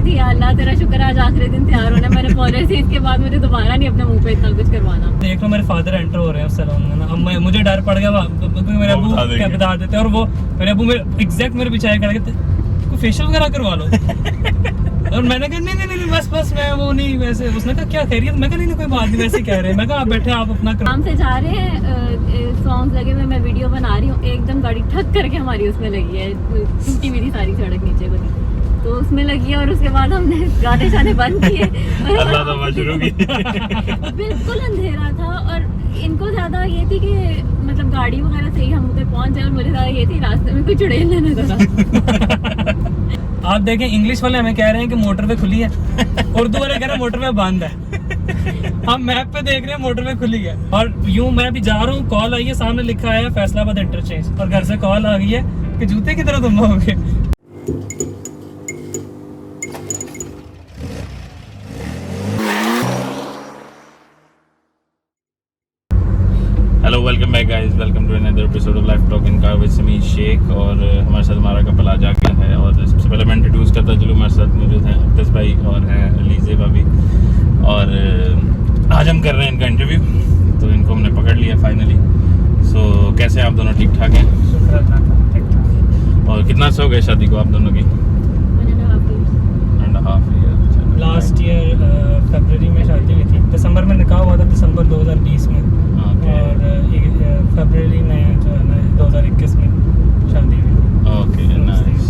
थी अल्लाह तेरा शुक्र आज आखिरी दिन तैयार होना मैंने पॉलिसी थी, इसके बाद मुझे दोबारा नहीं अपने मुंह पे इतना कुछ करवाना। देख लो मेरे फादर एंटर हो रहे हैं उस सैलून में ना, अब मुझे डर पड़ गया क्योंकि मेरे अबू क्या बता देते हैं, और वो मेरे अबू मेरे एग्जैक्ट मेरे पीछे खड़े कोई फेशियल वगैरह करवा लो। और मैंने कहा नहीं बस मैं वो नहीं वैसे। उसने कहा क्या खैरियत? मैं कहा नहीं कोई बात नहीं, वैसे कह रहे हैं। मैं कहा आप बैठे आप अपना काम से जा रहे हैं, सॉन्ग लगे हुए, मैं वीडियो बना रही हूँ, एकदम गाड़ी ठक करके हमारी उसमें लगी है, टूटी हुई सारी सड़क नीचे को, तो उसमें लगी है। और उसके बाद हमने गाने शाने बंद किए, बिल्कुल अंधेरा था। और इनको ज्यादा ये थी कि मतलब गाड़ी वगैरह सही हम उधर पहुंच जाए, और मुझे ज्यादा ये थी रास्ते में कोई चुड़ैल ना नजर। आप देखें इंग्लिश वाले हमें कह रहे हैं कि मोटरवे खुली है, उर्दू वाले कह रहे हैं मोटरवे बंद है। हम मैप पे देख रहे हैं मोटरवे खुली है। और यूं मैं भी जा रहा हूँ, कॉल आई है, सामने लिखा है फैसलाबाद इंटरचेंज, और घर से कॉल आ गई है कि जूते की तरह तुम होगे। Hello welcome back guys, welcome to another episode of life talk in car with Sameer Shaikh. और हमारे साथ हमारा कपल आ जाके है, और सबसे पहले मैं इंट्रोड्यूस करता चलूँ, हमारे साथ मौजूद हैं अब्दस भाई और हैं अलीज़े भाभी। और आज हम कर रहे हैं इनका इंटरव्यू, तो इनको हमने पकड़ लिया फाइनली। सो कैसे हैं आप दोनों? ठीक ठाक हैं? और कितना अर्सा हो गया शादी को आप दोनों की? 1.5 ईयर। लास्ट ईयर फरवरी में शादी हुई थी, दिसंबर में निकाह हुआ था, दिसंबर 2020 में। और फरवरी में जो है ना 2021 में शादी हुई। Okay nice.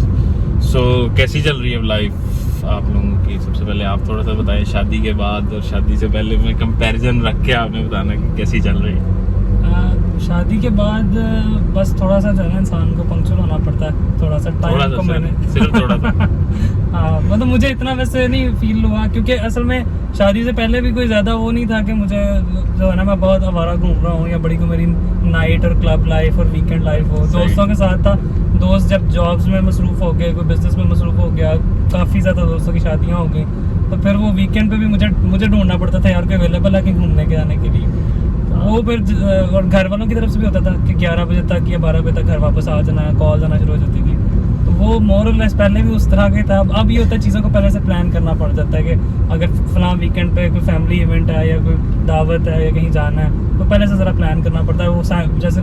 सो कैसी चल रही है लाइफ आप लोगों की? सबसे पहले आप थोड़ा सा बताएं, शादी के बाद और शादी से पहले में कंपैरिजन रख के आपने बताना कि कैसी चल रही है। शादी के बाद बस थोड़ा सा जो है ना इंसान को पंक्चुअल होना पड़ता है, थोड़ा सा टाइम को मैंने सिर्फ थोड़ा सा हाँ मतलब मुझे इतना वैसे नहीं फील हुआ, क्योंकि असल में शादी से पहले भी कोई ज़्यादा वो नहीं था कि मुझे जो है ना मैं बहुत आवारा घूम रहा हूँ, या बड़ी कोई मेरी नाइट और क्लब लाइफ और वीकेंड लाइफ हो। दोस्तों के साथ था, दोस्त जब जॉब्स में मसरूफ़ हो गए, कोई बिजनेस में मसरूफ़ हो गया, काफ़ी ज़्यादा दोस्तों की शादियाँ हो गई, तो फिर वो वीकेंड पे भी मुझे ढूंढना पड़ता था यार कोई अवेलेबल है कि घूमने के आने के लिए। वो फिर और घर वालों की तरफ से भी होता था कि 11 बजे तक या 12 बजे तक घर वापस आ जाना है, कॉल आना शुरू हो जाती थी। तो वो मोर और लेस पहले भी उस तरह के था। अब ये होता है चीज़ों को पहले से प्लान करना पड़ जाता है कि अगर फलां वीकेंड पे कोई फैमिली इवेंट है या कोई दावत है या कहीं जाना है, तो पहले से ज़रा प्लान करना पड़ता है। वो जैसे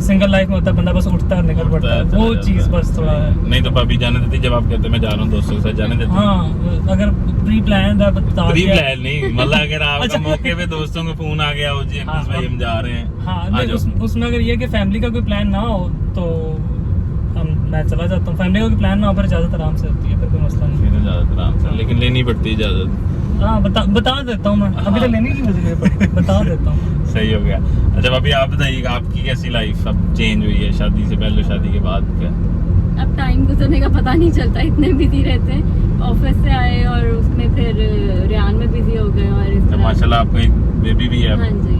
सिंगल लाइफ में होता है, बंदा बस उठता है निकल पड़ता है, वो चीज़ बस थोड़ा है। नहीं तो भाभी जाने देती जब आप कहते मैं जा रहा हूँ दोस्तों के साथ, जाने देती? हाँ अगर प्री प्लान है, प्री प्लान नहीं मतलब अगर आपका मौके पे दोस्तों का फोन आ गया हो जी अब्दस भाई हम जा रहे हैं, हाँ उसमें अगर ये कि फैमिली का कोई प्लान ना हो तो मैं चला जाता हूँ। फैमिली का कोई प्लान ना हो फिर इजाज़त आराम से होती है, फिर कोई मसला नहीं है, इजाज़त आराम से, लेकिन लेनी पड़ती है इजाज़त। हाँ बता देता हूँ मैं, अभी तो लेने की जरूरत पड़ी, बता देता हूँ। सही हो गया। अच्छा अभी आप बताइए आपकी कैसी लाइफ अब चेंज हुई है, शादी से पहले शादी के बाद क्या? अब टाइम गुजरने का पता नहीं चलता, इतने बिजी रहते हैं। ऑफिस से आए और उसमें फिर रियान में बिजी हो गए, और इस तरह माशाल्लाह आपको एक बेबी भी है। हाँ जी,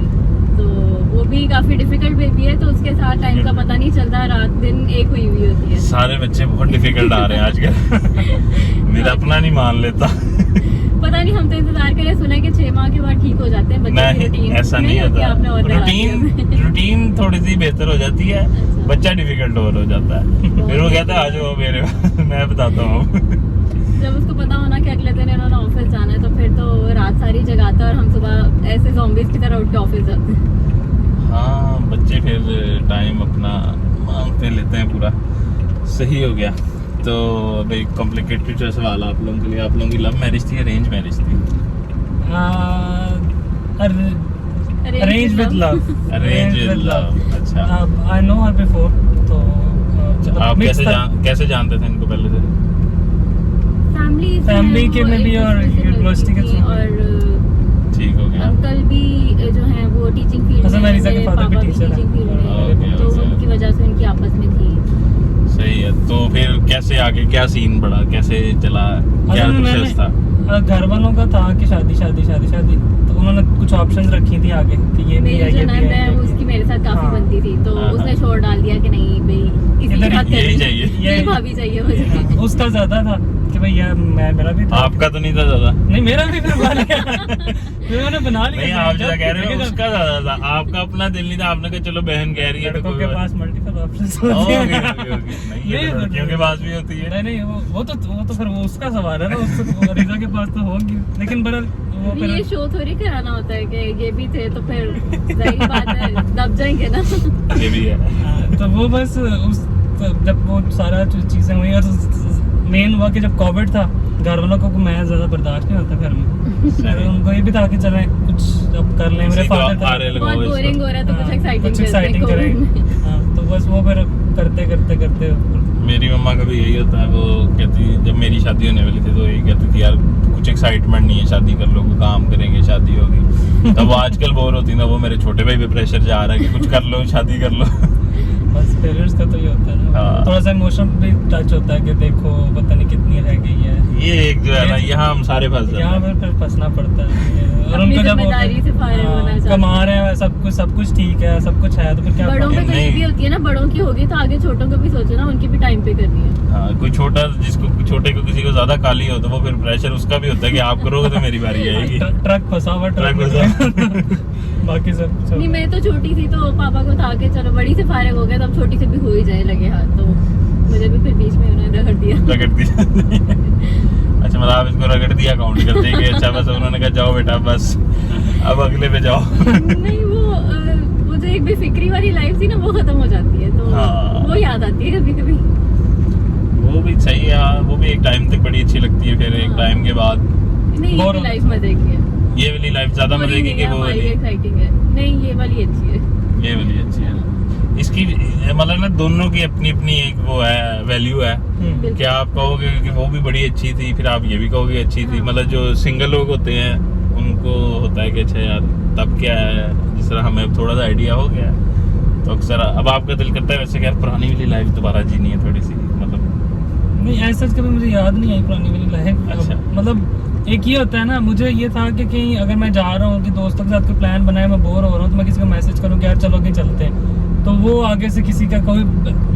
तो वो भी काफी डिफिकल्ट बेबी है, तो उसके साथ टाइम का पता नहीं चलता, रात दिन एक हुई होती है। सारे बच्चे बहुत डिफिकल्ट आ रहे हैं आजकल। मेरा अपना नहीं मान लेता। पता नहीं, हम तो इंतजार करें, सुना कि 6 माह के बाद ठीक हो जाते हैं बच्चे। नहीं ऐसा नहीं होता, रूटीन थोड़ी सी बेहतर हो जाती है, बच्चा डिफिकल्ट और हो जाता है। फिर वो कहता है आ जाओ मेरे पास, मैं बताता हूँ। जब उसको पता होना कि अगले दिन इन्होंने ऑफिस जाना है, तो फिर तो रात सारी जगाता है और हम सुबह ऐसे ज़ॉम्बीज़ की तरह उठ के ऑफिस जाते हैं। हाँ बच्चे फिर टाइम अपना मांगते लेते हैं पूरा। सही हो गया। तो अभी कॉम्प्लिकेटेड सवाल आप लोगों के लिए, आप लोगों की लव मैरिज थी अरेंज मैरिज थी? Arrange with love. Arrange with love. अच्छा आई नो हर बिफोर। तो आप कैसे जानते थे इनको पहले से? फैमिली के में भी और यूनिवर्सिटी के थ्रू। और ठीक हो गया। अंकल भी जो हैं वो टीचिंग फील्ड में, मेरे पापा भी टीचिंग फील्ड में, तो उनकी वजह से उनकी आपस में थी। सही है। तो फिर कैसे आगे क्या सीन बढ़ा, कैसे चला, क्या प्रोसेस था? घर वालों का था कि शादी, तो उन्होंने कुछ ऑप्शंस रखी थी आगे कि ये भी है, ये भी है। उसकी मेरे साथ काफी बनती थी, तो उसने छोड़ डाल दिया कि नहीं भाई इसी के साथ यही चाहिए, ये भाभी चाहिए मुझे। उसका ज्यादा था कि भाई यार मेरा भी था। आपका तो नहीं था ज्यादा। नहीं मेरा भी फिर बन गया। फिर मैंने बना लिया। नहीं आप जैसा कह रहे हो उसका ज्यादा था, आपका अपना दिल नहीं था, आपने कहा चलो बहन कह रही है तो लड़कों कोई के बात पास मल्टीपल ऑप्शंस नहीं। होते ओके, हैं। Okay, okay. नहीं ये तो नहीं, लड़कियों के पास भी होती है। नहीं वो तो फिर वो उसका सवाल है ना, उसको रिजा के पास तो होगी, लेकिन बहरहाल वो अभी ये फिर शो थोड़ी कराना होता है कि ये भी थे तो फिर जाहिर बात है दब जाएंगे ना। ये भी है। हाँ, तो वो बस उस जब वो सारा चीजें हुई और मेन हुआ कि जब कोविड था घर वालों को मैं ज्यादा बर्दाश्त नहीं होता घर में। फिर उनको ये भी था कि चलें कुछ अब कर लें। मेरे इसी को फादर आरे लगाओ बहुत इसको। बोरिंग हो रहा है तो कुछ कुछ एक्साइटिंग एक्साइटिंग करें। हाँ, तो बस वो फिर करते करते करते मेरी मम्मा का भी यही होता है, वो कहती जब मेरी शादी होने वाली थी तो यही कहती थी यार कुछ एक्साइटमेंट नहीं है, शादी कर लो, काम करेंगे, शादी होगी। तब आजकल बोर होती ना, वो मेरे छोटे भाई पे प्रेशर जा रहा है कि कुछ कर लो, शादी कर लो। बस पेरेंट्स का तो ये होता है ना, हाँ। थोड़ा सा इमोशन भी टच होता है कि देखो पता नहीं कितनी रह गई है। ये एक जो है ना, यहाँ हम सारे फंस जाते यहाँ हैं। पर फिर फंसना पड़ता है। और अपनी उनको जब जिम्मेदारी से फारिग होना चाहते हैं। कमा रहे हैं सब कुछ ठीक है, सब कुछ है, तो फिर क्या बड़ों पे तो ये नहीं। भी होती है ना, बड़ों की होगी तो आगे छोटों को भी सोचो ना, उनकी भी टाइम पे करनी है। हाँ, कोई छोटा जिसको छोटे को किसी को ज्यादा काली हो तो वो फिर प्रेशर उसका भी होता है कि आप करोगे तो मेरी बारी आएगी। ट्रक फंसा हुआ ट्रक बाकी सब नहीं मैं तो छोटी थी तो पापा को था कि चलो बड़ी से फारिग हो गया तो अब छोटी से भी हो ही जाए लगे हाथ, तो मुझे भी फिर बीच में उन्होंने रगड़ दिया। रगड़ दिया। अच्छा मतलब आप इसको रगड़ दिया काउंट करते हैं कि अच्छा बस उन्होंने कहा जाओ बेटा बस अब अगले पे जाओ। नहीं वो जो एक बेफिक्री वाली लाइफ थी ना वो खत्म हो जाती है तो हाँ। वो याद आती है कभी कभी। वो भी सही है हाँ, वो भी एक टाइम तक बड़ी अच्छी लगती है, फिर एक हाँ। टाइम के बाद नहीं Bore ये हो लाइफ मजे की है, ये वाली लाइफ ज्यादा मजे की कि वो हमारी वाली। एक्साइटिंग है। नहीं ये वाली अच्छी है। ये वाली अच्छी है। इसकी मतलब ना दोनों की अपनी अपनी एक वो है वैल्यू है हम्म। कि आप कहोगे कि वो भी बड़ी अच्छी थी, फिर आप ये भी कहोगे अच्छी थी। हाँ। मतलब जो सिंगल लोग होते हैं उनको होता है कि अच्छा यार तब क्या है, जिस तरह हमें थोड़ा सा आइडिया हो गया तो अक्सर अब आपका दिल करता है वैसे कि यार पुरानी वाली लाइफ दोबारा जीनी है थोड़ी सी, मतलब नहीं ऐसा कभी मुझे याद नहीं आई पुरानी वाली लाइफ। अच्छा। मतलब एक ये होता है ना, मुझे ये था कि कहीं अगर मैं जा रहा हूँ कि दोस्तों के साथ कोई प्लान बनाए, मैं बोर हो रहा हूँ तो मैं किसी को मैसेज करूँ कि यार चलो कहीं चलते हैं, तो वो आगे से किसी का कोई,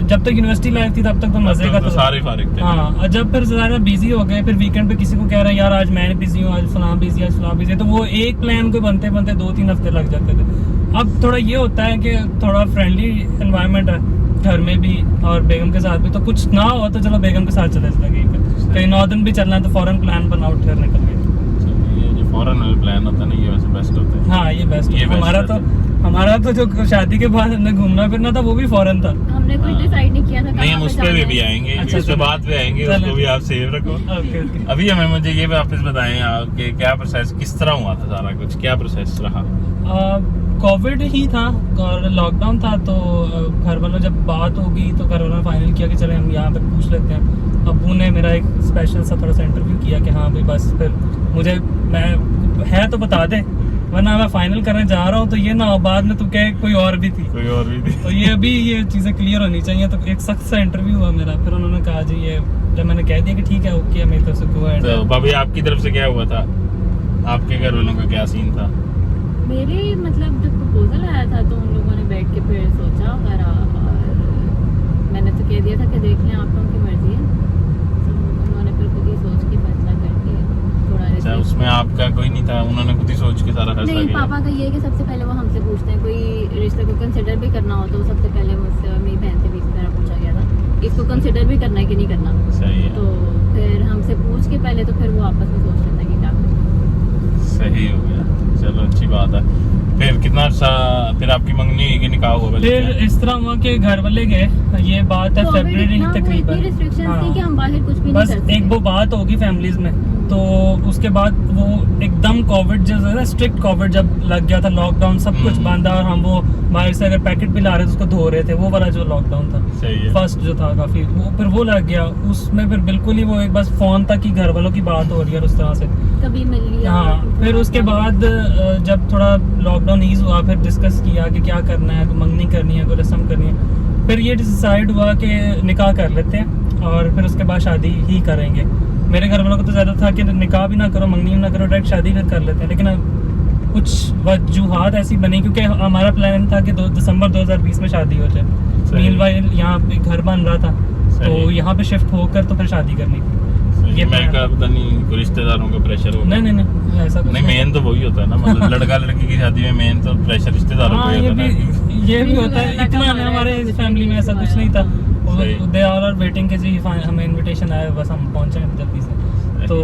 जब तक यूनिवर्सिटी लाइफ थी तब तक तो मजे का तो सारे फारिग थे। हाँ, और जब फिर ज़्यादा बिजी हो गए, फिर वीकेंड पे किसी को कह रहा है यार आज मैं बिजी हूँ, आज फलां बिजी, आज फलां बिजी, तो वो एक प्लान को बनते बनते 2-3 हफ्ते लग जाते थे। अब थोड़ा ये होता है कि थोड़ा फ्रेंडली एनवायरनमेंट है घर में भी और बेगम के साथ भी, तो कुछ ना हो तो चलो बेगम के साथ चले जाएंगे, कहीं नॉर्दर्न भी चलना है तो फौरन प्लान बनाओ फिर निकल गए। ये जो फॉरेन वाले प्लान होता है ना ये वैसे बेस्ट होता है। हाँ ये बेस्ट ये best हमारा तो जो शादी के बाद हमने घूमना फिरना था वो भी फॉरेन था। हमने कुछ डिसाइड नहीं किया था नहीं हम कहाँ उस पे पे जाना भी है। आएंगे, अच्छा, उस पे बात पे आएंगे, चलो। उसको भी आप सेव रखो। Okay okay. अभी हमें मुझे ये वापस बताएं आप कि क्या प्रोसेस किस तरह हुआ था, सारा कुछ क्या प्रोसेस रहा। कोविड ही था और लॉकडाउन था, तो घर वालों जब बात होगी तो घर वालों ने फाइनल किया कि चले हम यहाँ पे पूछ लेते हैं। अब्बू ने मेरा एक स्पेशल सा थोड़ा सा इंटरव्यू किया कि हाँ भाई बस फिर मुझे मैं है तो बता दे, वरना मैं फाइनल करने जा रहा हूँ तो ये ना हो बाद में तू कहे कोई और भी थी। कोई और भी थी। तो ये अभी ये चीज़ें क्लियर होनी चाहिए। तो एक सख्त सा इंटरव्यू हुआ मेरा, फिर उन्होंने कहा जी ये, जब मैंने कह दिया कि ठीक है ओके मेरी तरफ से गो अहेड। तो भाभी आपकी तरफ से क्या हुआ था, आपके घर वालों का क्या सीन था। मेरे मतलब जब प्रपोजल आया था तो उन लोगों ने बैठ के फिर सोचा करा और मैंने तो कह दिया था कि देख लें आप लोगों की मर्जी है, तो उन्होंने फिर खुद ही सोच के फैसला करके थोड़ा अच्छा उसमें आपका कोई नहीं था, उन्होंने खुद ही सोच के सारा फैसला नहीं किया। पापा का ये है कि सबसे पहले वो हमसे पूछते हैं, कोई रिश्ते को कंसिडर भी करना हो तो सबसे पहले मुझसे और मेरी बहन से भी इसी तरह पूछा गया था इसको कंसिडर भी करना है कि नहीं करना। सही है, तो फिर हमसे पूछ के पहले तो फिर वो आपस में सोच लेते हैं कि क्या करें। सही हो गया, चलो अच्छी बात है। फिर कितना अर्सा फिर आपकी मंगनी हुई कि निकाह हुआ पहले फिर क्या? इस तरह हुआ कि घर वाले गए, ये बात है फरवरी तकरीबन। रिस्ट्रिक्शंस थी कि हम बाहर कुछ भी नहीं बस कर सकते। एक वो बात होगी फैमिलीज में, तो उसके बाद वो एकदम कोविड जो है ना, स्ट्रिक्ट कोविड जब लग गया था, लॉकडाउन सब कुछ बंद था और हम वो बाहर से अगर पैकेट भी ला रहे थे उसको धो रहे थे, वो वाला जो लॉकडाउन था सही है। फर्स्ट जो था काफी, वो फिर वो लग गया उसमें, फिर बिल्कुल ही वो एक बस फोन तक ही घर वालों की बात हो रही है उस तरह से। कभी मिल लिया। हाँ फिर उसके बाद जब थोड़ा लॉकडाउन ईज हुआ फिर डिस्कस किया कि क्या करना है, कोई मंगनी करनी है, कोई रस्म करनी है। फिर ये डिसाइड हुआ कि निकाह कर लेते हैं और फिर उसके बाद शादी ही करेंगे। मेरे घर वालों को तो ज़्यादा था कि निकाह भी ना करो, मंगनी भी ना करो, डायरेक्ट शादी फिर कर लेते हैं, लेकिन अब कुछ वजूहात ऐसी बनी क्योंकि हमारा प्लान था कि 2 दिसंबर 2020 में शादी हो जाए। मीनवाइल यहाँ पे घर बन रहा था तो यहाँ पे शिफ्ट होकर तो फिर शादी करनी थी। ये मैं plan का पता नहीं कोई रिश्तेदारों का प्रेशर होगा। नहीं ऐसा कुछ नहीं मेन तो वही होता है ना, मतलब लड़का लड़की की शादी में मेन तो प्रेशर रिश्तेदारों हाँ को ही ये होता है ना। भी होता है। इतना ना हमारे फैमिली में ऐसा कुछ नहीं था। सही। दे ऑल आर वेटिंग के जी हमें इनविटेशन आया, बस हम पहुंचे जल्दी से। तो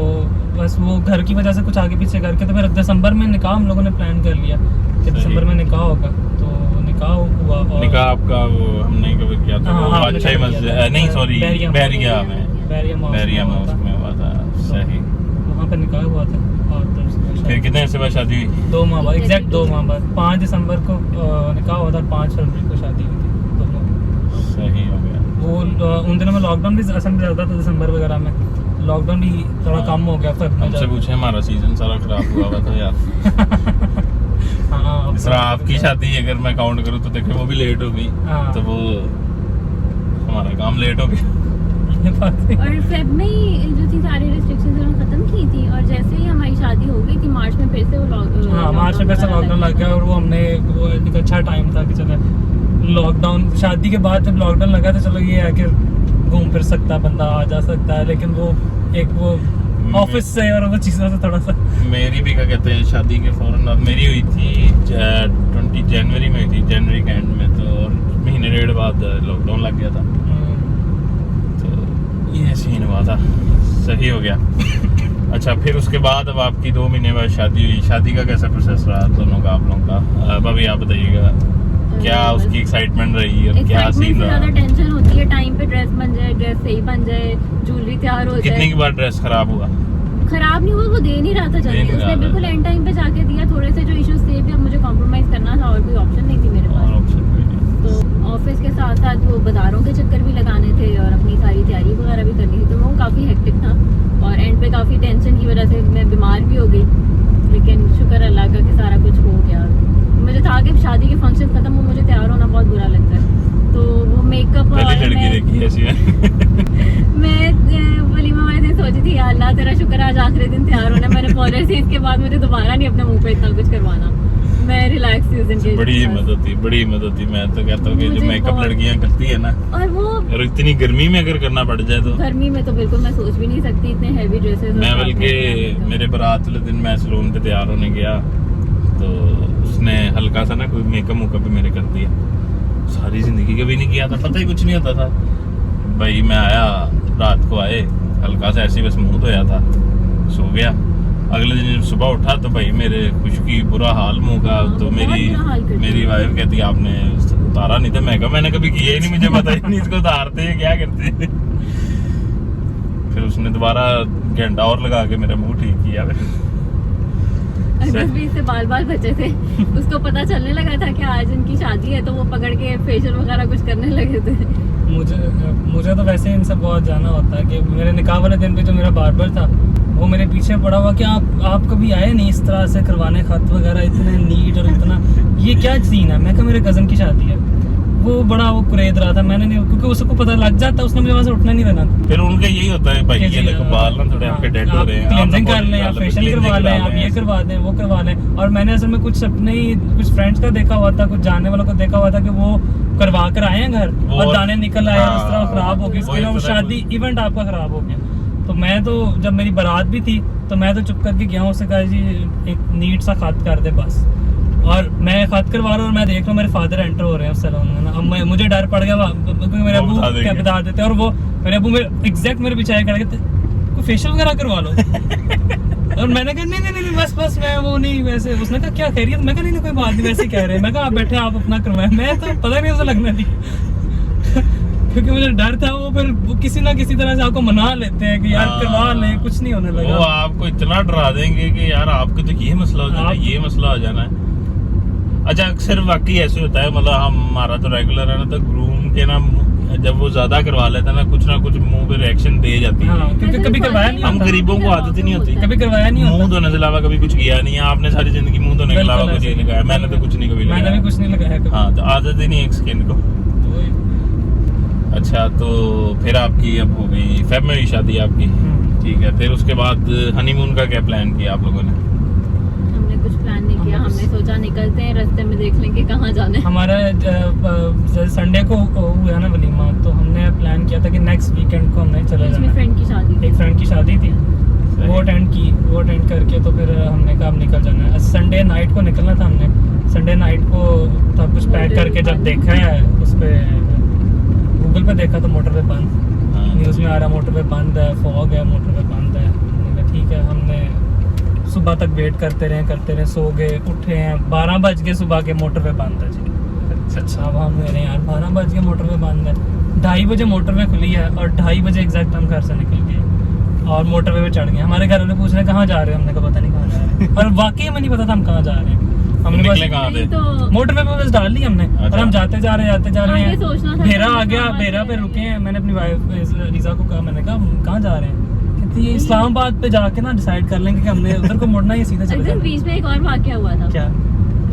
बस वो घर की वजह से कुछ आगे पीछे करके तो फिर दिसंबर में निकाह हम लोगों ने प्लान कर लिया कि दिसंबर में निकाह होगा। तो निकाह हुआ और निकाह आपका वो हमने कभी किया था वो हाँ, बादशाही मस्जिद नहीं सॉरी बैरिया बैरिया में बैरिया मॉस्क में हुआ था। सही। वहाँ पे निकाह हुआ था। और तो उसके फिर कितने अर्से बाद शादी हुई? 2 माह बाद, एग्जैक्ट 2 माह बाद 5 दिसंबर को निकाह हुआ था, 5 फरवरी को शादी हुई थी। 2 माह सही हो गया। वो उन दिनों में लॉकडाउन भी असल में चलता था दिसंबर वगैरह में। लॉकडाउन भी थोड़ा कम हो गया फिर हमसे पूछे हमारा सीजन सारा खराब हुआ हुआ था यार। हाँ इस तरह आपकी शादी अगर मैं काउंट करूँ तो देखो वो भी लेट हो गई, हाँ। तो वो हमारा काम लेट हो गया। ये बात है। और फेब में ही जो थी सारी रिस्ट्रिक्शंस उन्होंने खत्म की थी, और जैसे ही हमारी शादी हो गई थी मार्च में फिर से वो हाँ मार्च में फिर से लॉकडाउन लग गया। और वो हमने वो एक अच्छा टाइम था कि चलो लॉकडाउन शादी के बाद जब लॉकडाउन लगा तो चलो ये है कि घूम फिर सकता बंदा, आ जा सकता है। लेकिन वो एक वो ऑफिस से और वो चीज़ों से थोड़ा सा मेरी भी क्या कहते हैं शादी के फौरन बाद मेरी हुई थी 20 जनवरी में हुई थी, जनवरी के एंड में। तो और महीने डेढ़ बाद लॉकडाउन लग गया था, तो ये सीन हुआ था। सही हो गया। अच्छा फिर उसके बाद अब आपकी 2 महीने बाद शादी हुई। शादी का कैसा प्रोसेस रहा दोनों का आप लोगों का? भाभी आप बताइएगा क्या उसकी एक्साइटमेंट रही और क्या सीन रहा? ज्यादा टेंशन होती है टाइम पे ड्रेस बन जाए, ड्रेस सही बन जाए, ज्वेलरी तैयार हो जाए। कितनी की बार ड्रेस खराब हुआ? खराब नहीं हुआ, वो दे नहीं रहा था दे जल्दी। नहीं रहा उसने था। बिल्कुल एंड टाइम पे जाके दिया। थोड़े से जो इश्यूज थे भी अब मुझे कॉम्प्रोमाइज करना था और कोई ऑप्शन नहीं थी मेरे और पास। ऑप्शन कोई नहीं। तो ऑफिस के साथ साथ वो बाजारों के चक्कर भी लगाने थे और अपनी सारी तैयारी वगैरह भी करनी थी, तो वो काफ़ी हेक्टिक था। और एंड पे काफ़ी टेंशन की वजह से मैं बीमार भी हो गई, लेकिन शुक्र अल्लाह का कि सारा कुछ हो गया। मुझे था कि शादी के फंक्शन खत्म हो, मुझे तैयार होना बहुत बुरा लगता है। तो वो मेकअप पहली लड़की देखी ऐसी है। मैं वलीमा वाले दिन सोची थी या अल्लाह तेरा शुक्र आज आखिरी दिन तैयार होना। मैंने पॉलिसी इसके बाद मुझे दोबारा नहीं अपने मुंह पे इतना कुछ करवाना। मैं रिलैक्स थी उस दिन के बड़ी साथ। हिम्मत होती, बड़ी हिम्मत होती। मैं तो कहता हूँ कि जो मुझे मेकअप बहुत- लड़कियां करती है ना, और वो और इतनी गर्मी में अगर करना पड़ जाए तो गर्मी में तो बिल्कुल मैं सोच भी नहीं सकती, इतने हैवी ड्रेसेस। मैं बल्कि मेरे बारात वाले दिन मैं सैलून पे तैयार होने गया तो उसने हल्का सा ना कोई मेकअप मुकअप भी मेरे कर दिया। सारी जिंदगी कभी नहीं किया था, पता ही कुछ नहीं होता था भाई। मैं आया रात को, आए हल्का सा ऐसे बस मुंह धोया था, सो गया। अगले दिन सुबह उठा तो भाई मेरे खुशकी बुरा हाल मुंह का। तो बहुत मेरी बुरा हाल कर मेरी दिया। वाइफ कहती आपने उतारा नहीं था। मैं कहा मैंने कभी किया ही नहीं, मुझे पता ही नहीं इसको उतारते हैं क्या करते हैं। फिर उसने दोबारा घंटा और लगा के मेरा मुंह ठीक किया। अगस्त भी इससे बाल बाल बचे थे। उसको पता चलने लगा था कि आज इनकी शादी है, तो वो पकड़ के फेशियल वगैरह कुछ करने लगे थे। मुझे तो वैसे इनसे बहुत जाना होता है कि मेरे निकाह वाले दिन पे जो मेरा बार्बर था वो मेरे पीछे पड़ा हुआ कि आप कभी आए नहीं इस तरह से करवाने, खत वगैरह इतने नीट और इतना ये क्या सीन है। मैं कहा मेरे कज़न की शादी है। वो बड़ा वो कुरेद रहा था, मैंने नहीं, क्योंकि उसको पता लग जाता, उसने मुझे वहाँ से उठना नहीं देना। फिर उनका यही होता है भाई ये देखो बाल ना थोड़े आपके डेड हो रहे हैं, क्लींजिंग कर लें, आप फेशियल करवा लें, आप ये करवा दें, वो करवा लें। और मैंने असल में कुछ अपने ही कुछ फ्रेंड्स का देखा हुआ था, कुछ जानने वालों को देखा हुआ था कि वो करवा कर आए हैं घर और दाने निकल आए, उस तरह खराब हो गई, इसके लिए शादी इवेंट आपका खराब हो गया। तो मैं तो जब मेरी बारात भी थी तो मैं तो चुप करके गया हूँ, उससे कहा जी एक नीट सा खत कर दे बस। और मैं खत करवा रहा हूँ और मैं देख रहा हूँ मेरे फादर एंटर हो रहे हैं उस सैलून में। अब मुझे डर पड़ गया क्योंकि मेरे अबू क्या बता देते हैं, और वो मेरे अबू मेरे एग्जैक्ट मेरे पीछे खड़े थे, कोई फेशियल वगैरह करवा लो। और मैंने कहा नहीं बस मैं वो नहीं वैसे। उसने कहा क्या कह रही है? मैं कहा नहीं कोई बात नहीं, वैसे कह रहे हैं। मैं कहा आप बैठे, आप अपना करवाएं, मैं तो पता नहीं उसे लगना थी। क्योंकि मुझे डर था वो फिर वो किसी ना किसी तरह से आपको मना लेते हैं कि यार करवा लें, कुछ नहीं होने लगा। वो आपको इतना डरा देंगे कि यार आपको तो ये मसला हो जाना है, ये मसला हो जाना है। अच्छा अक्सर वाकई ऐसे होता है, मतलब हमारा तो रेगुलर है ना, तो ग्रूम के ना जब वो ज्यादा करवा लेता है ना कुछ मुंह पे रिएक्शन दे जाती है। क्योंकि कभी करवाया नहीं हम होता, गरीबों को आदत ही नहीं होती, कभी करवाया नहीं मुंह होता। धोने से अलावा कभी कुछ किया नहीं है आपने सारी जिंदगी। मुंह धोने के अलावा कुछ नहीं लगाया, मैंने तो कुछ नहीं कभी मैंने भी कुछ नहीं लगाया कभी। हाँ, तो आदत ही नहीं है स्किन को। अच्छा तो फिर आपकी अब हो गई फेब में हुई शादी आपकी, ठीक है। फिर उसके बाद हनीमून का क्या प्लान किया आप लोगों ने? हमने कुछ प्लान नहीं किया, हमने सोचा निकलते हैं, रास्ते में देख लेंगे कहाँ जाना है। हमारा संडे को हुआ ना वलीमा, तो हमने प्लान किया था कि नेक्स्ट वीकेंड को हमने चले इसमें जाना। फ्रेंड की शादी थी। एक फ्रेंड की शादी थी, वो अटेंड करके तो फिर हमने कहा अब निकल जाना है। संडे नाइट को निकलना था हमने। संडे नाइट को सब कुछ पैक करके जब देखा है उस पर गूगल पे देखा तो मोटरवे बंद, न्यूज़ में आ रहा मोटरवे बंद है, फॉग है, मोटरवे बंद है। हमने कहा ठीक है, हमने सुबह तक वेट करते रहे, सो गए, उठे हैं 12 बज गए सुबह के, मोटरवे बंद है जी। अच्छा अब हम कह रहे हैं यार 12 बज गए मोटरवे बंद है। 2:30 बजे मोटरवे खुली है और 2:30 बजे एग्जैक्ट हम घर से निकल गए और मोटरवे पे चढ़ गए। हमारे घर वाले पूछ रहे हैं कहाँ जा रहे हैं, हमने कहा पता नहीं कहाँ जा रहे हैं और वाकई हमें नहीं पता था हम कहाँ जा रहे हैं। हमने निकले कहाँ थे? तो मोटरवे पे बस डाल ली हमने और हम जाते जा रहे आगे सोचना हैं। था भेरा कि आ गया, कहाँ भेरा पे जाए। रुके हैं। मैंने अपनी वाइफ रीजा को कहा, मैंने कहा हम कहाँ जा रहे हैं? कहती है इस्लामाबाद पे जाके ना डिसाइड कर लेंगे कि हमने उधर को मुड़ना है या सीधा चले एकदम जाना। बीच में एक और वाकया हुआ था। क्या?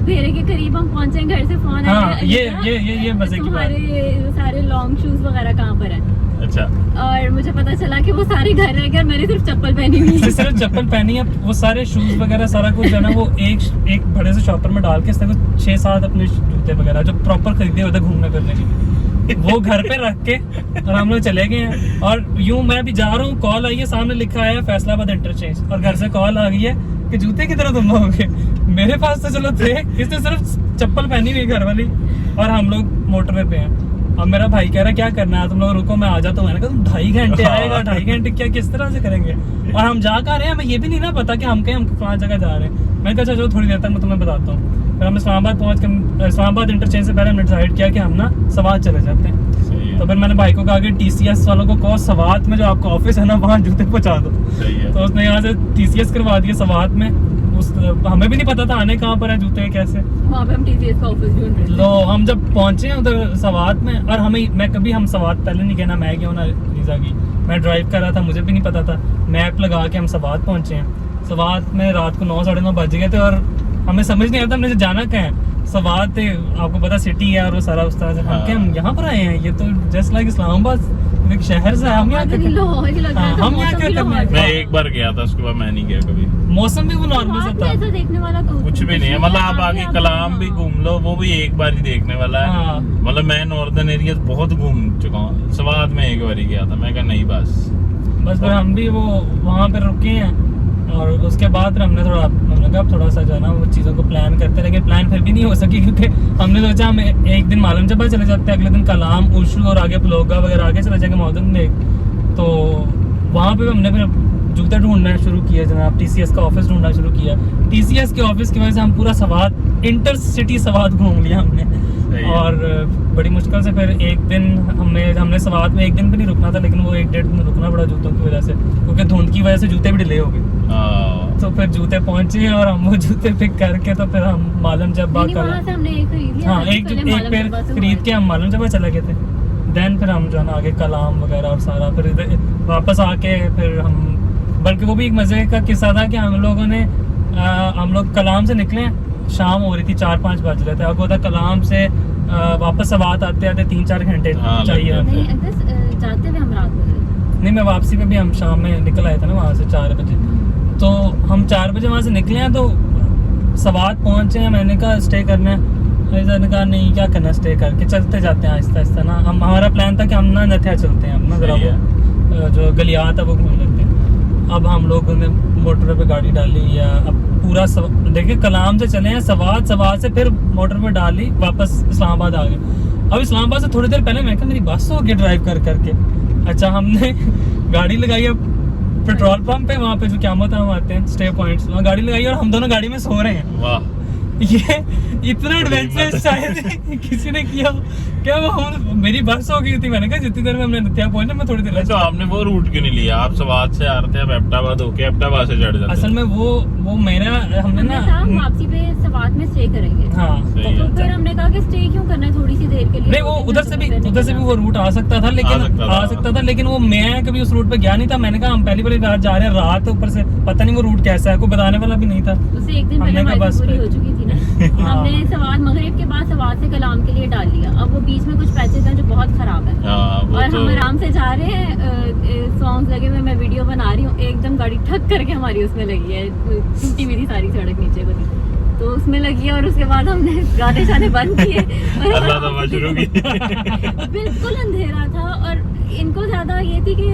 भेरे के करीब हम पहुंचे, घर से फोन हाँ, आया, ये मजे की बात है। तुम्हारे सारे लॉन्ग शूज वगैरह कहाँ पर हैं? अच्छा, और मुझे पता चला कि वो सारे घर रह गए और मैंने सिर्फ चप्पल पहनी हुई है। सिर्फ चप्पल पहनी है, वो सारे शूज वगैरह सारा कुछ जो है ना वो एक बड़े से शॉपर में डाल के इसने कुछ 6-7 अपने जूते वगैरह जो प्रॉपर खरीदे होते घूमने फिरने के लिए वो घर पे रख के और हम लोग चले गए हैं। और यूं मैं अभी जा रहा हूँ, कॉल आई है, सामने लिखा है फैसलाबाद इंटरचेंज और घर से कॉल आ गई है कि जूते की तरह तुम लोगों के। मेरे पास तो चलो थे, इसने सिर्फ चप्पल पहनी हुई घर वाली और हम लोग मोटरवे पे हैं। अब मेरा भाई कह रहा है क्या करना है, तुम लोग रुको मैं आ जाता हूँ। मैंने कहा तुम 2.5 घंटे आएगा, 2.5 घंटे क्या किस तरह से करेंगे? और हम जा कर रहे हैं, हमें ये भी नहीं ना पता कि हम फलां जगह जा रहे हैं। मैंने कहा चलो थोड़ी देर तक मैं तुम्हें बताता हूँ। फिर हम इस्लामाबाद पहुँच कर इस्लामाबाद इंटरचेंज से पहले हमने डिसाइड किया कि हम ना सवात चले जाते हैं। सही है, तो फिर मैंने भाई को कहा कि TCS वालों को कहो सवात में जो आपका ऑफिस है ना वहाँ जूते पहुँचा दो। सही है। तो उसने यहाँ से TCS करवा दिया सवात में। हमें भी नहीं पता था आने कहाँ पर है जूते कैसे। वहाँ पे हम TCS का ऑफिस ढूंढ रहे थे। लो हम जब पहुंचे उधर सवात में, और मैं कभी हम सवात पहले नहीं गए ना, मैं गया हूँ ना रीजा की, मैं ड्राइव कर रहा था, मुझे भी नहीं पता था। मैप लगा के हम सवात पहुंचे हैं। सवात में रात को 9-9:30 बज गए थे और हमें समझ नहीं आता हमने जाना क्या है। सवात आपको पता सिटी है और वो सारा उस तरह से हम क्या हम यहाँ पर आए हैं, ये तो जस्ट लाइक इस्लामाबाद एक शहर से हम यहाँ वहाँ लाहौर ही लग रहा था, हम यहाँ मौसम क्या भी करने लाहौर आए? था। मैं एक बार गया था, उसके बाद मैं नहीं गया कभी। मौसम भी वो नॉर्मल वहाँ सा पे था। ऐसा देखने वाला कुछ भी नहीं है, मतलब आप आगे कलाम भी घूम लो, वो भी एक बार ही देखने वाला है। हाँ। मतलब मैं नॉर्दर्न एरिया बहुत घूम चुका हूँ, सवात में एक बार ही गया था। मैं कहा नहीं बस फिर हम भी वो वहाँ पे रुके हैं और उसके बाद हमने कहा थोड़ा सा जो है ना वो चीज़ों को प्लान करते रहे। लेकिन प्लान फिर भी नहीं हो सकी क्योंकि हमने सोचा हम एक दिन मालूम जबा चले जाते हैं, अगले दिन कलाम, उर्शू और आगे पलोगा वगैरह आगे चले जाएंगे मौदन में। तो वहाँ पे हमने फिर जूते ढूंढना शुरू किया जनाब, TCS का ऑफिस ढूंढना शुरू किया। TCS के ऑफिस की वजह से हम पूरा सवात इंटर सिटी सवात घूम लिया हमने। और बड़ी मुश्किल से फिर एक दिन हमने सवात में एक दिन भी नहीं रुकना था, लेकिन वो 1-1.5 दिन रुकना पड़ा जूतों की वजह से, क्योंकि धुंध की वजह से जूते भी डिले हो गए। तो फिर जूते पहुंचे और हम वो जूते पिक करके तो फिर हम मालूम जब वहाँ से हमने एक खरीद लिया। हाँ एक पेयर खरीद के हम मालूम जब चले गए थे। देन फिर हम जो है ना आगे कलाम वगैरह और सारा फिर इधर वापस आके फिर हम, बल्कि वो भी एक मज़े का किस्सा था कि हम लोग कलाम से निकले, शाम हो रही थी, 4-5 बज रहे थे। अब होता कलाम से वापस सवात आते आते 3-4 घंटे चाहिए। नहीं जाते हुए हम रात को गए। नहीं मैं वापसी में भी हम शाम में निकल आए थे ना वहाँ से 4 बजे। तो हम 4 बजे वहाँ से निकले हैं तो सवात पहुँचे हैं। मैंने कहा स्टे करना है, ने कहा नहीं क्या करना स्टे करके, चलते जाते हैं आहिस्ता आहिस्ता ना। हमारा प्लान था कि हम ना नथिया चलते हैं, हम ना जरा वो जो गलियात है वो घूम लेते हैं। अब हम लोगों ने मोटर पे गाड़ी डाली या अब पूरा देखिए कलाम से चले हैं सवात से फिर मोटर पे डाली, वापस इस्लामाबाद आ गए। अब इस्लामाबाद से थोड़ी देर पहले मैं कहा मेरी बस हो गई ड्राइव कर करके। अच्छा हमने गाड़ी लगाई है पेट्रोल पंप पे, वहाँ पे जो क़यामत हम आते हैं स्टे पॉइंट्स, वहाँ गाड़ी लगाई और हम दोनों गाड़ी में सो रहे हैं। वाह, ये इतना एडवेंचरस शायद किसी ने किया क्या। वो हम मेरी बस हो गई थी, मैंने कहा जितनी देर में हमने नथिया पहुंचा मैं थोड़ी देर। तो आपने वो रूट क्यों नहीं लिया? आप सवात से आ रहे थे, अब एबटाबाद होके एबटाबाद से चढ़ जाते। असल में वो मेरा हमने ना वापसी पे सवात में स्टे करेंगे। हाँ तो फिर हमने कहा कि स्टे क्यों करना है थोड़ी सी देर के लिए। नहीं वो उधर से भी वो रूट आ सकता था, लेकिन वो मैं कभी उस रूट पे गया नहीं था। मैंने कहा हम पहली बार रात जा रहे हैं, रात ऊपर से पता नहीं वो रूट कैसा है, कोई बताने वाला भी नहीं था। उससे एक दिन पहले हमारी पूरी हो चुकी थी ना। हमने सवात मगरिब के बाद सवात से कलाम के लिए डाल लिया। अब वो बीच में कुछ पैचेस हैं जो बहुत खराब है और हम आराम से जा रहे हैं, सॉन्ग्स लगे हुए, मैं वीडियो बना रही हूँ, एकदम गाड़ी ठक करके हमारी उसमें लगी है, टूटी हुई थी सारी सड़क नीचे को। तो उसमें लगी और उसके बाद हमने गाने शाने बंद किए और अल्लाह तौबा शुरू की। बिल्कुल अंधेरा था और इनको ज्यादा ये थी कि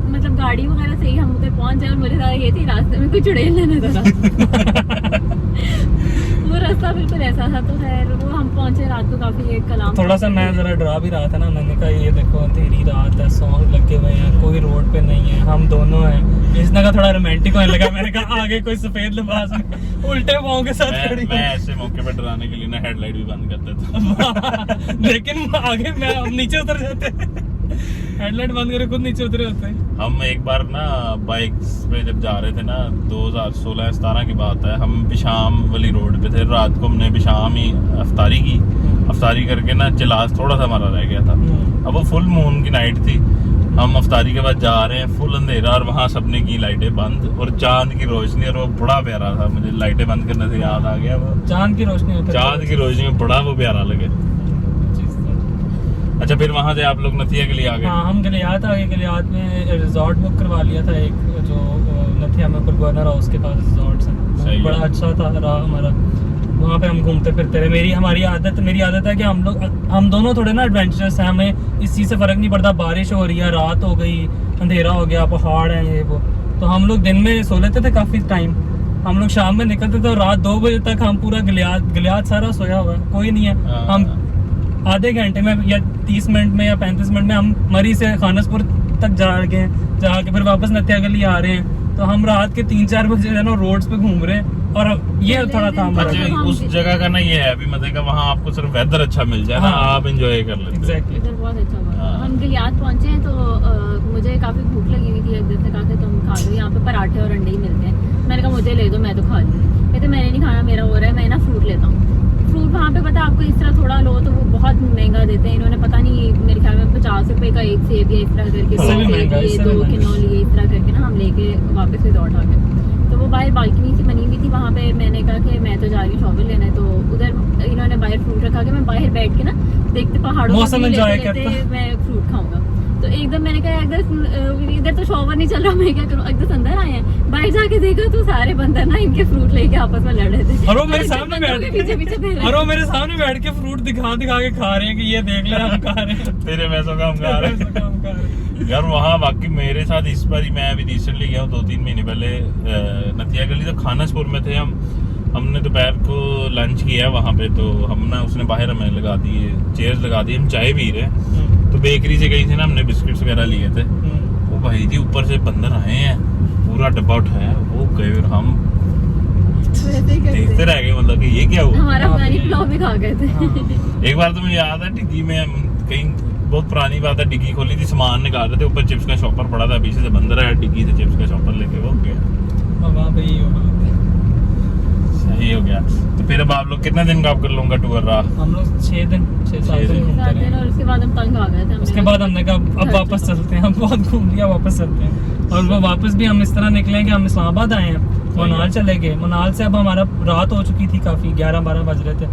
मतलब गाड़ी वगैरह से ही हम उधर पहुंच जाए और मुझे ज्यादा ये थी रास्ते में कोई चुड़ैल ना नजर आ। वो रास्ता बिल्कुल ऐसा था। तो खैर वो हम पहुंचे रात को काफी लेट। कलाम थोड़ा सा मैं जरा डरा भी रहा था ना, मैंने कहा ये देखो अंधेरी रात है, सॉन्ग लगे हुए हैं, कोई रोड पे नहीं है, हम दोनों हैं। इसने का थोड़ा रोमांटिक होने लगा। मैंने कहा आगे कोई सफेद लिबास में उल्टे पाँव के साथ खड़ी मैं ऐसे मौके पे डराने के लिए ना हेडलाइट भी बंद कर देता। लेकिन आगे मैं हम नीचे उतर जाते। हेडलाइट बंद करे खुद नीचे उतरे होते। हम एक बार ना बाइक्स पे जब जा रहे थे ना 2016-17 की बात है, हम बिशाम वाली रोड पे थे। रात को हमने बिशाम ही अफ्तारी की। अफ्तारी करके ना चिलास थोड़ा सा हमारा रह गया था। अब वो फुल मून की नाइट थी। हम अफ्तारी के बाद जा रहे हैं, फुल अंधेरा और वहाँ सबने की लाइटें बंद और चांद की रोशनी, और वो बड़ा प्यारा था। मुझे लाइटें बंद करने से याद आ गया वो चांद की रोशनी होती है। चांद की रोशनी में बड़ा वो प्यारा लगे। अच्छा, फिर वहाँ से आप लोग नथिया के लिए आ गए? हाँ, हम गलियात आ गए। गलियात में रिजॉर्ट बुक करवा लिया था एक, जो नथिया में ऊपर गवर्नर हाउस के पास रिजॉर्ट है, बड़ा अच्छा था रहा हमारा। वहाँ पे हम घूमते फिरते रहे। मेरी आदत है कि हम दोनों थोड़े ना एडवेंचरस हैं। हमें इस चीज़ से फ़र्क नहीं पड़ता बारिश हो रही है, रात हो गई, अंधेरा हो गया, पहाड़ है ये वो। तो हम लोग दिन में सो लेते थे काफ़ी टाइम। हम लोग शाम में निकलते थे और रात 2 बजे तक हम पूरा गलियात सारा सोया हुआ है, कोई नहीं है। हम आधे घंटे में या 30 मिनट में या 35 मिनट में हम मरी से खानसपुर तक जाके फिर वापस नथिया गली आ रहे हैं। तो हम रात के 3-4 बजे है ना रोड्स पे घूम रहे हैं। और ये थोड़ा था हमारा। अच्छा, उस जगह का ना ये है अभी मतलब का वहाँ आपको सिर्फ वेदर अच्छा मिल जाए ना, हाँ, आप एंजॉय कर लेते हैं। एग्जैक्टली। इधर बहुत अच्छा हुआ। हम गलियात पहुंचे हैं तो मुझे काफी भूख लगी हुई थी। एक दिन से कहा कि तुम खा लो, यहाँ पे पराठे और अंडे ही मिलते हैं। मैंने कहा मुझे ले दो, मैं तो खा लूँ। कहते मैंने नहीं खाना, मेरा हो रहा है, मैं ना फ्रूट लेता हूँ। फ्रूट वहाँ पे पता आपको इस तरह थोड़ा लो तो वो बहुत महंगा देते हैं। इन्होंने पता नहीं मेरे ख्याल में 50 रुपए का एक सेब या इस तरह करके 2 किलो लिए इस तरह करके ना हम लेके वापस रिजॉर्ट आ गए। तो वो बाहर बालकनी सी बनी हुई थी वहाँ पे। मैंने कहा कि मैं तो जा रही हूँ शॉपिंग लेने। तो उधर इन्होंने बाहर फ्रूट रखा कि मैं बाहर बैठ के ना देखते पहाड़ों मौसम एंजॉय करते मैं फ्रूट खाऊंगा। तो एकदम मैंने कहा अगर इधर तो शॉवर नहीं चल रहा, मैं क्या करूँ। एकदम अंदर आए हैं, बाहर जाके देखा तो सारे बंदर ना इनके फ्रूट लेके आपस में लड़ रहे थे। और वो मेरे सामने बैठ के फ्रूट दिखा के खा रहे हैं कि ये देख ले हम खा रहे हैं। तेरे पैसों का हम खा रहे हैं। यार वहाँ बाकी मेरे साथ इस बार ही मैं अभी रिसेंटली गया हूँ 2-3 महीने पहले नथिया गली। तो खानसपुर में थे हमने दोपहर को लंच किया वहाँ पे। तो हम ना उसने बाहर हमें लगा दिए, चेयर्स लगा दी, हम चाय पी रहे। तो बेकरी से गई थी ना, हमने बिस्किट्स वगैरह लिए थे। वो भाई जी ऊपर से बंदर आए हैं, पूरा डब्बा उठाया, वो गए और हम देखते रह गए मतलब कि ये क्या हुआ। हमारा अफगानी पुलाव भी खा गए थे। एक बार तो मुझे याद है डिग्गी में हम कहीं, बहुत पुरानी बात है, डिग्गी खोली थी, सामान निकाल रहे थे, ऊपर चिप्स का शॉपर पड़ा था, पीछे से बंदर आया, डिग्गी से चिप्स का शॉपर लेके वो गया। वहाँ पे ही होगा। सही हो गया। तो फिर अब आप लोग कितने दिन का आप कर लूंगा टूर रहा? हम लोग 6 दिन 6-7 दिन दिन घूमते रहे। और उसके बाद हम तंग आ गए थे। उसके बाद हमने कहा अब वापस चलते हैं, हम बहुत घूम लिया, वापस चलते हैं। और वो वापस भी हम इस तरह निकले कि हम इस्लामाबाद आए हैं, मनाल चले गए। मनाल से अब हमारा रात हो चुकी थी काफ़ी, 11-12 बज रहे थे।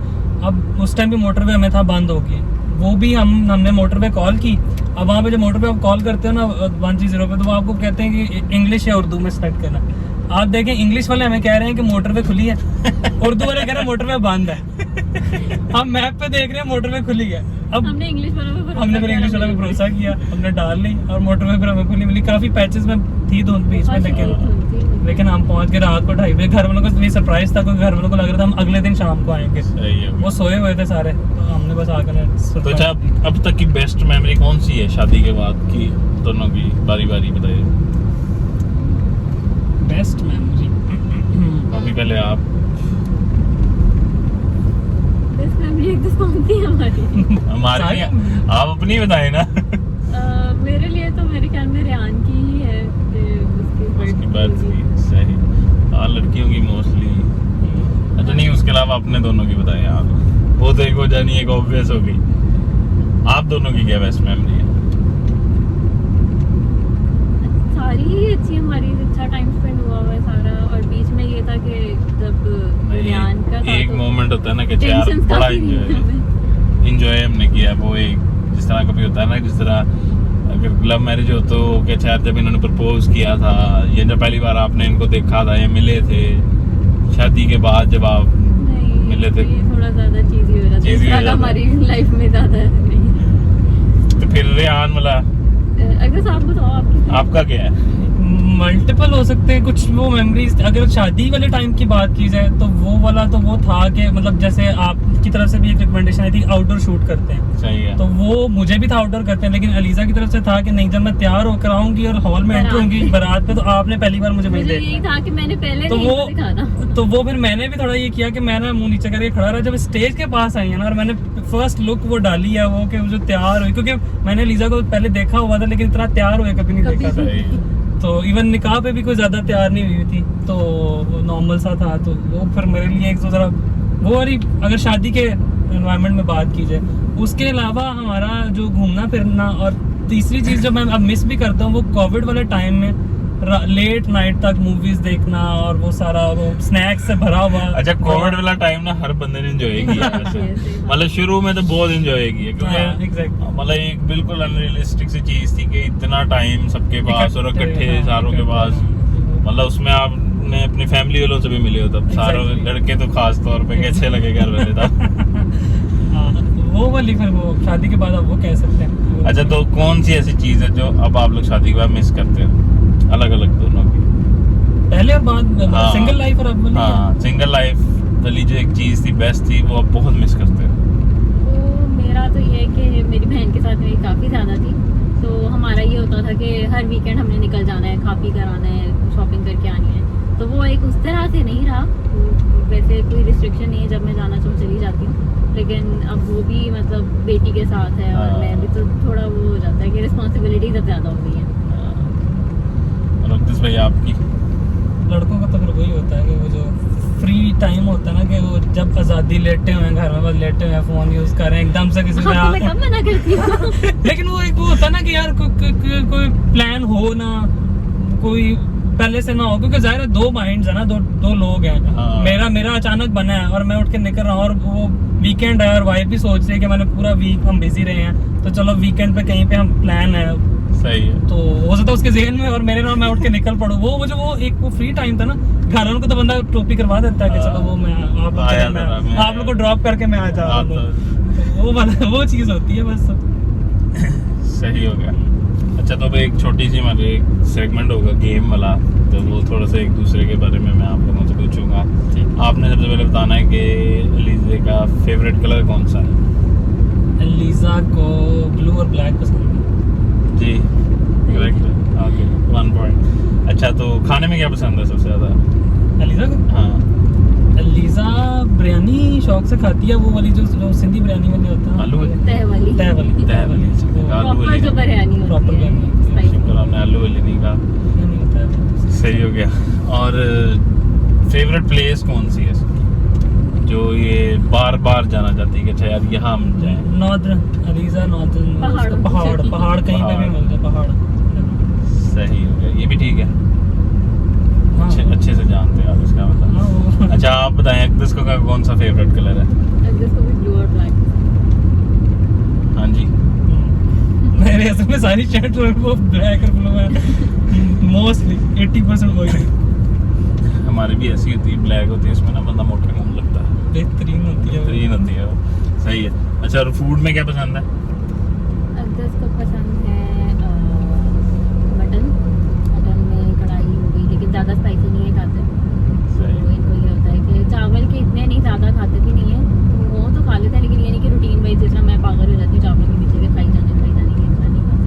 अब उस टाइम भी मोटरवे हमें था बंद हो गई। वो भी हमने मोटरवे कॉल की। अब वहाँ पे जब मोटरवे आप कॉल करते हो ना 130 पे, तो वो आपको कहते हैं कि इंग्लिश या उर्दू में सेलेक्ट करना। आप देखें इंग्लिश वाले हमें कह रहे हैं कि मोटरवे खुली है, उर्दू वाले कह रहे हैं मोटरवे बंद है। हम मैप पे देख रहे हैं मोटरवे खुली है। अब हमने इंग्लिश वालों फिर इंग्लिश वालों पे भरोसा किया, हमने डाल ली और मोटरवे फिर हमें खुली मिली। काफी पैचेस में थी धुंध बीच में, लेकिन हम पहुंच गए रात को 2:30 बजे। घर वालों को भी सरप्राइज था, क्योंकि घर वालों को लग रहा था हम अगले दिन शाम को आएंगे। वो सोए हुए थे सारे, तो हमने बस आकर। तो अच्छा, अब तक की बेस्ट मेमोरी कौन सी है शादी के बाद की? दोनों की बारी बारी बताइए। बेस्ट मेमोरी अभी पहले आप। बेस्ट मेमोरी एक तो कौन थी हमारी? हमारी नहीं, आप अपनी बताए ना। मेरे लिए तो मेरे ख्याल में रेहान की ही है, उसकी बर्थ की। सही। हाँ, लड़कियों की मोस्टली। अच्छा नहीं, उसके अलावा अपने दोनों की बताएं आप। वो तो एक हो जानी, एक ऑब्वियस होगी। आप दोनों की क्या बेस्ट मेमोरी है? सारी ही अच्छी, हमारी अच्छा टाइम स्पेंड हुआ है सारा। और बीच में ये था कि जब रेहान का था एक तो मोमेंट होता है ना कि यार बड़ा इंजॉय हमने किया। वो एक जिस तरह कभी होता है ना, जिस तरह अगर लव मैरिज हो तो क्या शायद जब इन्होंने प्रपोज किया था, या जब पहली बार आपने इनको देखा था या मिले थे, शादी के बाद जब आप लेते? ये थोड़ा ज्यादा चीजी हो जाता है, चीज़ी हो इस तरह का जाता है। हमारी लाइफ में ज्यादा नहीं। तो फिर रेहान वाला अगर आप बताओ आपकी आपका क्या है? मल्टीपल हो सकते हैं कुछ वो मेमोरीज। अगर शादी वाले टाइम की बात की जाए तो वो वाला तो वो था कि मतलब जैसे आपकी तरफ से भी एक रिकमेंडेशन आई थी आउटडोर शूट करते हैं, सही है। तो वो मुझे भी था आउटडोर करते हैं, लेकिन अलीजा की तरफ से था कि नहीं जब मैं तैयार होकर आऊंगी और हॉल में एंटर होंगी बारात पे तो आपने पहली बार मुझे वही मुझे यही देखना। था कि मैंने पहले तो नहीं वो दिखाना। तो वो फिर मैंने भी थोड़ा ये किया कि मैं ना मुंह नीचे करके खड़ा रहा। जब स्टेज के पास आई है ना और मैंने फर्स्ट लुक वो डाली है वो कि वो जो तैयार हुई, क्योंकि मैंने लीजा को पहले देखा हुआ था लेकिन इतना तैयार हुए कभी नहीं देखा था। सही है। तो इवन निकाह पे भी कोई ज्यादा तैयार नहीं हुई थी, तो नॉर्मल सा था। तो वो फिर मेरे लिए एक तो जरा वो वाली, अगर शादी के एनवायरनमेंट में बात की जाए, उसके अलावा हमारा जो घूमना फिरना, और तीसरी चीज जो मैं अब मिस भी करता हूँ वो कोविड वाले टाइम में लेट नाइट तक मूवीज देखना और वो सारा वो स्नैक्स से भरा हुआ। अच्छा, कोविड वाला टाइम ना हर बंदे ने एंजॉय किया वैसे। मतलब शुरू में तो बहुत एंजॉय किया क्योंकि एग्जैक्ट मतलब एक बिल्कुल अनरियलिस्टिक सी चीज थी कि इतना टाइम सबके पास और इकट्ठे सारों के पास। मतलब उसमें आपने अपनी फैमिली वालों से भी मिले हो तब सारों Exactly. लड़के तो खास तौर पे कैसे लगे घर वाले तब। वो वाली फिर वो शादी के बाद आप वो कह सकते हैं। अच्छा, तो कौन सी ऐसी चीज है जो अब आप लोग शादी के बाद मिस करते हो? अलग अलग दोनों की। पहले और बाद, हाँ। सिंगल लाइफ और अब वाली? हाँ, सिंगल लाइफ वाली जो एक चीज थी बेस्ट थी वो अब बहुत मिस करते हो। तो मेरा तो ये है कि मेरी बहन के साथ मेरी काफ़ी ज़्यादा थी, तो हमारा ये होता था कि हर वीकेंड हमने निकल जाना है, खा पी कर आना है, शॉपिंग करके आनी है। तो वो एक उस तरह से नहीं रहा। वैसे कोई रिस्ट्रिक्शन नहीं है, जब मैं जाना चाहूँ चली जाती हूँ, लेकिन अब वो भी मतलब बेटी के साथ है और मैं भी, तो थोड़ा वो हो जाता है कि रिस्पॉन्सिबिलिटीज अब ज़्यादा हो गई हैं। और अब्दुस भाई आपकी? लड़कों का तो फिर वही होता है कि वो जो फ्री टाइम होता है ना, कि वो जब आज़ादी लेटे हुए हैं घर में, बस लेटे हुए हैं, फोन यूज कर रहे हैं एकदम से किसी से हाँ, मैं कब मना करती हूँ। लेकिन वो एक वो होता है ना कि यार कोई प्लान हो ना, कोई पहले से ना हो, क्योंकि जाहिर है दो माइंड्स है ना, दो लोग हैं। हाँ। मेरा अचानक बना है और मैं उठ के निकल रहा हूँ और वो वीकेंड है और वाइफ भी सोच रही है कि मैंने पूरा वीक हम बिजी रहे हैं तो चलो वीकेंड पे कहीं पे हम प्लान है। सही है। तो हो सकता है उसके ज़हन में और मेरे नाम मैं उठ के निकल पड़ूँ। वो जो वो एक वो फ्री टाइम था ना, घर वालों को तो बंदा टोपी करवा देता है कि चलो वो मैं आप लोग को ड्रॉप करके मैं आ जा रहा हूँ। वो वाला वो चीज़ होती है बस। सही हो गया। अच्छा, तो अब एक छोटी सी हमारे एक सेगमेंट होगा गेम वाला, तो वो थोड़ा सा एक दूसरे के बारे में मैं आप लोगों से पूछूंगा। आपने सबसे पहले बताना है कि अलीज़ा का फेवरेट कलर कौन सा है? लीजा को ब्लू और ब्लैक पसंद है। जी, करेक्ट। Okay, 1 point. अच्छा, तो खाने में क्या पसंद है सबसे ज़्यादा? लीजा को हाँ, लीजा बिरयानी शौक से खाती है, वो वाली जो सिंधी बिरयानी वाली होता है, आलू वाली? तह वाली, तह वाली आलू प्रॉपर वाली जो बिरयानी होती प्रॉपर है। बिरयानी। शुक्र आपने आलू वाली नहीं कहा। नहीं होता है। सही हो गया। और फेवरेट प्लेस कौन सी है इसकी जो ये बार बार जाना चाहती है कि अच्छा यार यहाँ हम जाएं? नॉर्दर्न अलीजा, नॉर्दर्न पहाड़ कहीं पे भी मिल जाए पहाड़। सही हो गया, ये भी ठीक है। हाँ। अच्छे से जानते हैं आप इसका मतलब। हाँ, वो- अच्छा, आप बताएं अक्दस को का कौन सा फेवरेट कलर है? अगर इसको भी ब्लू और ब्लैक। हाँ जी, मेरे असल में सारी शर्ट वो ब्लैक और ब्लू है मोस्टली 80% वही हमारी भी ऐसी होती है, ब्लैक होती है, इसमें ना बंदा मोटा कम लगता है, बेहतरीन होती है। बेहतरीन होती है वो। सही है। अच्छा, और फूड में क्या पसंद है? अगर इसको पसंद है मटन में कढ़ाई हो गई, लेकिन ज़्यादा स्पाइसी नहीं है खाते। सही। तो इनको ये होता है कि चावल के इतने नहीं ज़्यादा खाते भी नहीं है, वो तो खा लेते हैं, लेकिन ये नहीं कि रूटीन वाइज जिस तरह मैं पागल हो जाती हूँ चावलों के पीछे के खाई जाने के इतना नहीं खाते।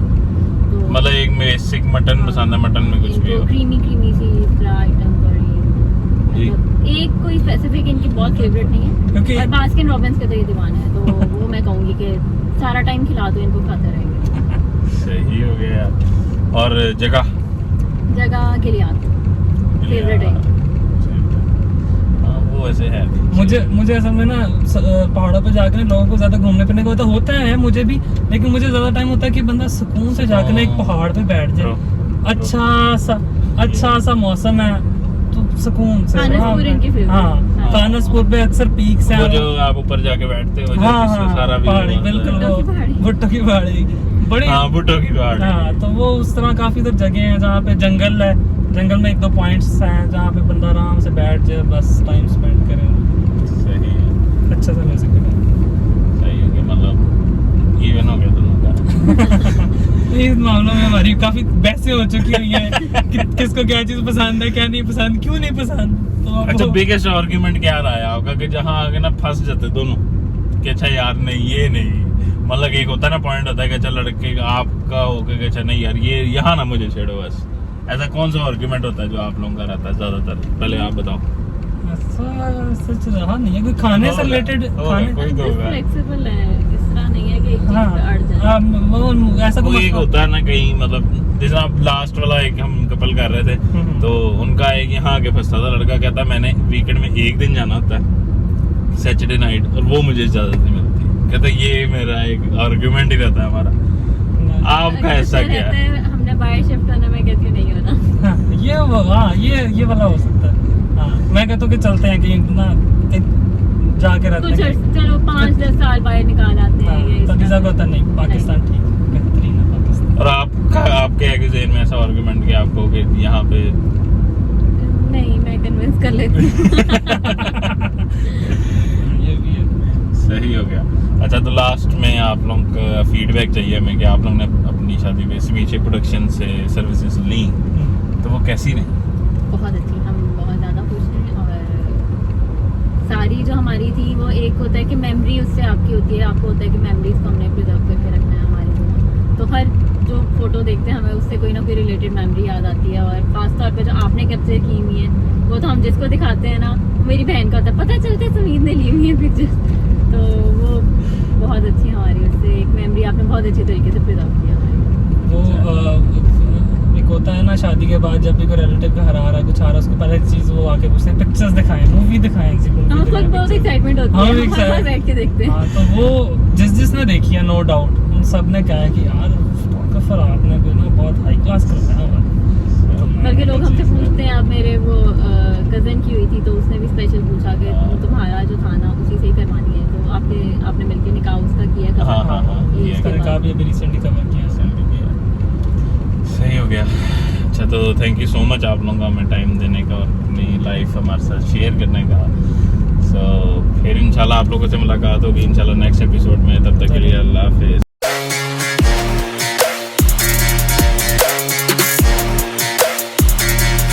तो मतलब एक बेसिक मटन पसंद है, मटन में कुछ भी हो। क्रीमी से इस तरह आइटम और जी। ये मतलब एक कोई स्पेसिफिक इनकी बहुत फेवरेट नहीं है। क्योंकि और बास्किन रॉबिन्स के तो ये दीवाना है, तो वो मैं कहूँगी कि सारा टाइम खिला दो इनको, खाते रहेंगे। सही हो गया यार। और जगह? जगह गिलियाद फेवरेट है। हाँ, वो ऐसे है। मुझे असल में ना पहाड़ों पे जाकर ना लोगों को ज्यादा घूमने फिरने को होता है मुझे भी, लेकिन मुझे ज्यादा टाइम होता है कि बंदा सुकून से जाकर ना एक पहाड़ पे बैठ जाए, अच्छा सा मौसम है तो सुकून से। खानसपुर इनकी favorite। हाँ, खानसपुर पे अक्सर पीक्स हैं। वो जो आप ऊपर जाके बैठते हो, हाँ जिसमें हाँ सारा पहाड़ी, व्यू बिल्कुल भुट्टो की पहाड़ी। वो भुट्टो की पहाड़ी बड़ी। हाँ, भुट्टो की पहाड़ी। हाँ, तो वो उस तरह काफी इधर जगह हैं जहाँ पे जंगल है, जंगल में 1-2 पॉइंट्स हैं जहाँ पे बंदा आराम से बैठ जाए, बस टाइम स्पेंड करे। सही है। अच्छा सा म्यूजिक वीडियो। सही हो गया, मतलब इवन हो गया दोनों का। इस मामलों में हमारी काफी बहसें हो चुकी हुई हैं कि किसको क्या चीज पसंद है, क्या नहीं पसंद, क्यों नहीं पसंद। तो अब अच्छा, वो- बिगेस्ट आर्ग्यूमेंट क्या रहा है आपका कि जहाँ आगे ना फंस जाते दोनों कि अच्छा यार नहीं ये नहीं, मतलब एक होता है ना पॉइंट होता है कि अच्छा लड़के का आपका होके कि अच्छा नहीं यार ये यहाँ ना मुझे छेड़ो बस, ऐसा कौन सा आर्ग्यूमेंट होता है जो आप लोगों का रहता है ज्यादातर? पहले आप बताओ। ऐसा सच रहा नहीं है कोई खाने से रिलेटेड। खाने कोई तो होगा। फ्लेक्सिबल है, इस तरह नहीं है कि एक चीज हाँ पे अड़ जाए। वो ऐसा कोई कोई एक होता है ना कहीं, मतलब जैसे आप लास्ट वाला एक हम कपल कर रहे थे तो उनका एक यहाँ आके फंसता था लड़का, कहता मैंने वीकेंड में एक दिन जाना होता है सैटरडे नाइट और वो मुझे इजाजत नहीं मिलती। कहता ये मेरा एक आर्ग्यूमेंट ही रहता है हमारा। आपका ऐसा क्या है? हमने बाय शिफ्ट होना, मैं कहती हूँ नहीं होना। हाँ, ये वाला हो सकता है। हाँ, मैं कहता हूँ कि चलते हैं कहीं ना, कहीं जाके रहते कुछ हैं। चलो 5-10 साल बाहर निकाल आते हैं ये तो वीजा का होता नहीं, पाकिस्तान ठीक बेहतरीन है पाकिस्तान। और आपके आगे ज़हन में ऐसा आर्गुमेंट कि आपको कि यहाँ पे नहीं, मैं कन्विंस कर लेती हूँ। ये भी है। सही हो गया। अच्छा, तो लास्ट में आप लोग का फीडबैक चाहिए हमें कि आप लोग ने अपनी शादी में समीचे प्रोडक्शन से सर्विसेज ली तो वो कैसी रही? बहुत अच्छी, हम बहुत ज़्यादा खुश हैं। और सारी जो हमारी थी वो एक होता है कि मेमोरी उससे आपकी होती है, आपको होता है कि मेमोरीज को हमने प्रिजर्व करके रखना है हमारे लिए। तो हर जो फोटो देखते हैं हमें उससे कोई ना कोई रिलेटेड मेमोरी याद आती है। और खास तौर पे जो आपने कैप्चर की हुई है वो तो हम जिसको दिखाते हैं ना, मेरी बहन का होता है, पता चलता है समीर ने ली हुई है पिक्चर्स। तो वो बहुत अच्छी हमारी उससे एक मेमोरी आपने बहुत अच्छी तरीके से प्रिजर्व किया हमारी। वो एक होता है ना शादी के बाद जब भी कोई रिलेटिव का हरा रहा कुछ आ रहा है उसको पहले चीज वो आके पूछते हैं पिक्चर्स दिखाएं, मूवी दिखाएं, किसी movie हमें खुद दिखाएं, बहुत pictures। एक्साइटमेंट होती हाँ, है, भी हम बार excited- बैठ के देखते हैं। हाँ, तो वो जिसने देखी है नो डाउट उन सब ने कहा है कि यार फोटोग्राफर आपने कोई ना बहुत हाई क्लास करना है। बल्कि लोग हमसे पूछते हैं, अब मेरे वो कजन की हुई थी तो उसने भी स्पेशल पूछा कि तुम्हारा जो था ना उसी से ही करवानी है, तो आपने मिलके निकाह उसका किया cousin हाँ, का? हाँ, हाँ, ये किया। इसके मैंने कहा बाद। अभी अभी रिसेंटली कवर किया है। सही हो गया। अच्छा, तो थैंक यू सो मच आप लोगों का हमें टाइम देने का और अपनी लाइफ हमारे साथ शेयर करने का। सो फिर इंशाल्लाह आप लोगों से मुलाकात होगी इंशाल्लाह नेक्स्ट एपिसोड में। तब तक के लिए अल्लाह हाफिज़।